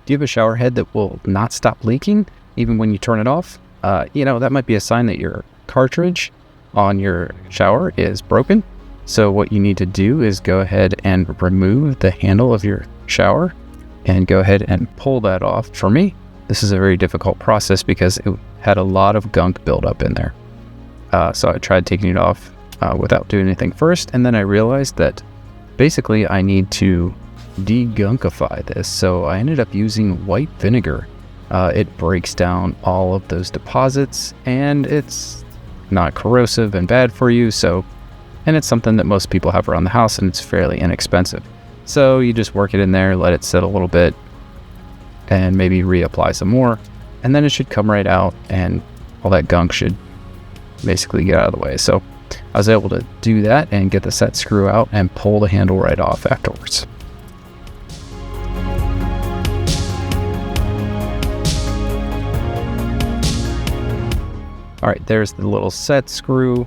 Do you have a shower head that will not stop leaking even when you turn it off? That might be a sign that your cartridge on your shower is broken. So what you need to do is go ahead and remove the handle of your shower and go ahead and pull that off. For me, this is a very difficult process because it had a lot of gunk buildup in there. So I tried taking it off without doing anything first, and then I realized that basically I need to degunkify this. So I ended up using white vinegar. It breaks down all of those deposits, and it's not corrosive and bad for you. And it's something that most people have around the house, and it's fairly inexpensive. So you just work it in there, let it sit a little bit, and maybe reapply some more, and then it should come right out, and all that gunk should basically get out of the way. So I was able to do that and get the set screw out and pull the handle right off afterwards. All right, there's the little set screw.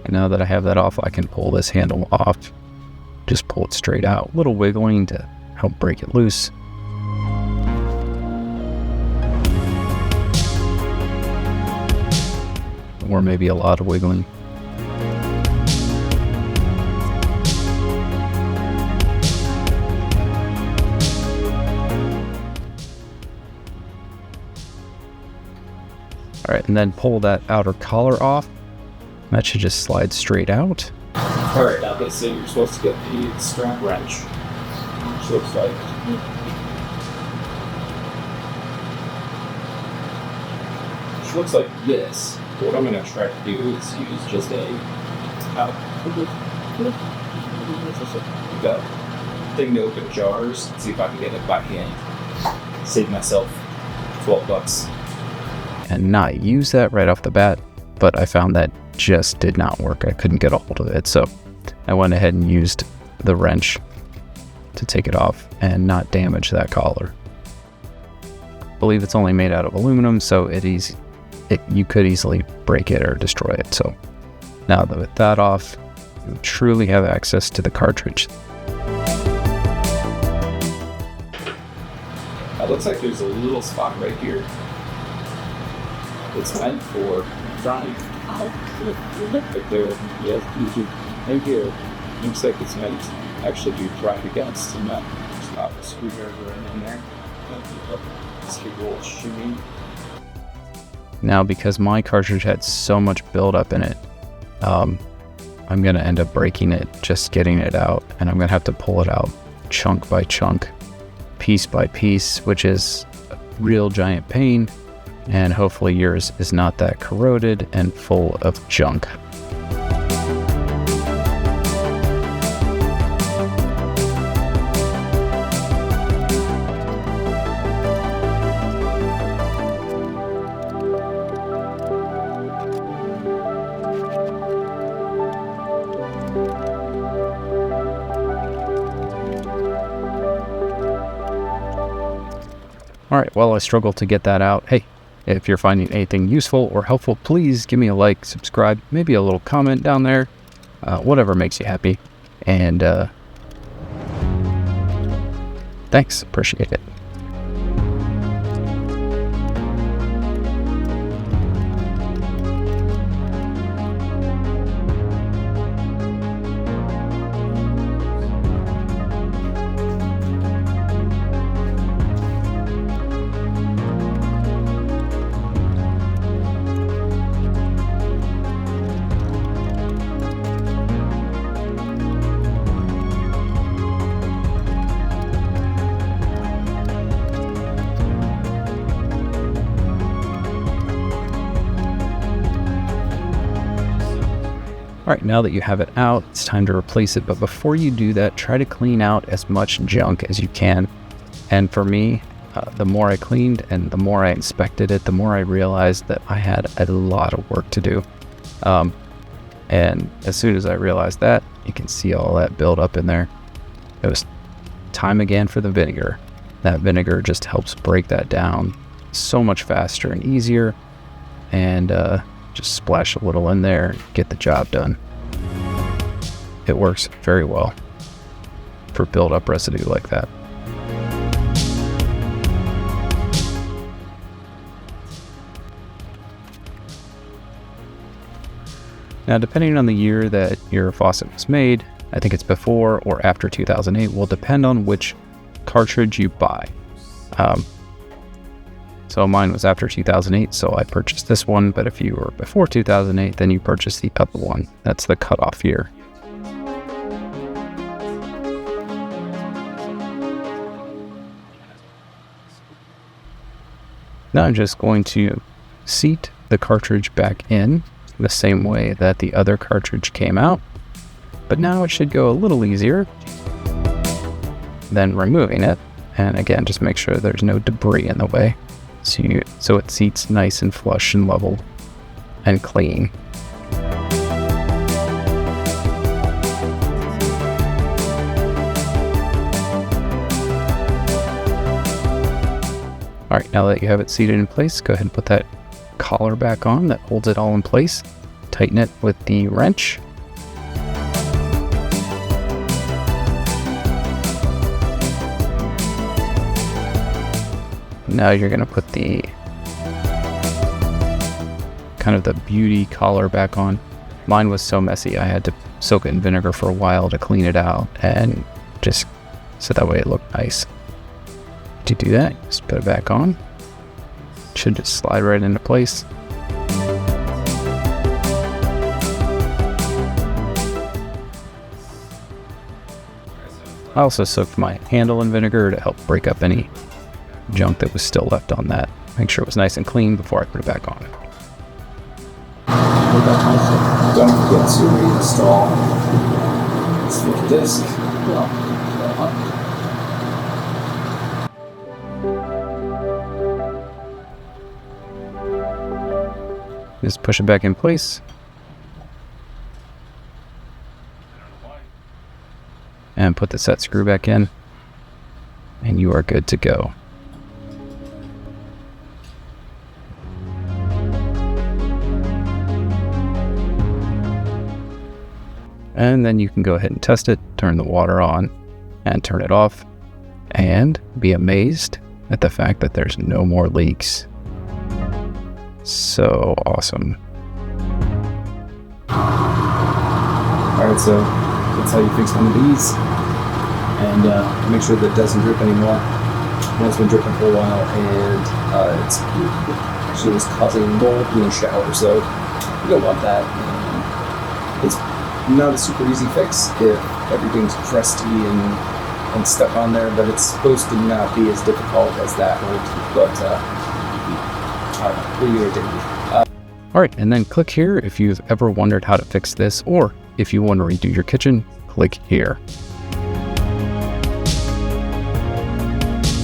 And now that I have that off, I can pull this handle off. Just pull it straight out. A little wiggling to help break it loose. Or maybe a lot of wiggling. All right, and then pull that outer collar off. That should just slide straight out. All right, okay, so you're supposed to get the strap wrench, which looks like this. What I'm going to try to do is use just a thing to open jars, see if I can get it by hand. Save myself $12. And not use that right off the bat, but I found that just did not work. I couldn't get a hold of it, so I went ahead and used the wrench to take it off and not damage that collar. I believe it's only made out of aluminum, so you could easily break it or destroy it. So now that with that off, you truly have access to the cartridge. It looks like there's a little spot right here. It's meant for drying. Right there. Yes, right here. Looks like it's meant to actually be dried against, and not just not a screwdriver in there. Just a little shimmy. Now, because my cartridge had so much buildup in it, I'm going to end up breaking it, just getting it out, and I'm going to have to pull it out chunk by chunk, piece by piece, which is a real giant pain, and hopefully yours is not that corroded and full of junk. All right, well, I struggled to get that out. Hey, if you're finding anything useful or helpful, please give me a like, subscribe, maybe a little comment down there, whatever makes you happy. And thanks, appreciate it. All right, now that you have it out, it's time to replace it. But before you do that, try to clean out as much junk as you can. And for me, the more I cleaned and the more I inspected it, the more I realized that I had a lot of work to do. And as soon as I realized that, you can see all that build up in there. It was time again for the vinegar. That vinegar just helps break that down so much faster and easier. And just splash a little in there, get the job done. It works very well for build-up residue like that. Now, depending on the year that your faucet was made, I think it's before or after 2008, will depend on which cartridge you buy. So mine was after 2008, so I purchased this one, but if you were before 2008, then you purchased the other one. That's the cutoff year. Now I'm just going to seat the cartridge back in the same way that the other cartridge came out, but now it should go a little easier than removing it. And again, just make sure there's no debris in the way, so it seats nice and flush and level and clean. All right, now that you have it seated in place, go ahead and put that collar back on that holds it all in place. Tighten it with the wrench. Now you're going to put the kind of the beauty collar back on. Mine was so messy, I had to soak it in vinegar for a while to clean it out, and just so that way it looked nice. To do that, just put it back on. It should just slide right into place. I also soaked my handle in vinegar to help break up any junk that was still left on that. Make sure it was nice and clean before I put it back on. Don't forget to reinstall the disc. Just push it back in place. And put the set screw back in. And you are good to go. And then you can go ahead and test it, turn the water on and turn it off, and be amazed at the fact that there's no more leaks. So awesome. Alright, so that's how you fix one of these. And make sure that it doesn't drip anymore. It's been dripping for a while, and it's actually was causing mold in the shower, so you don't want that. And it's not a super easy fix if everything's crusty and stuck on there, but it's supposed to not be as difficult as that would, but really irritating. All right, and then click here if you've ever wondered how to fix this, or if you want to redo your kitchen, click here.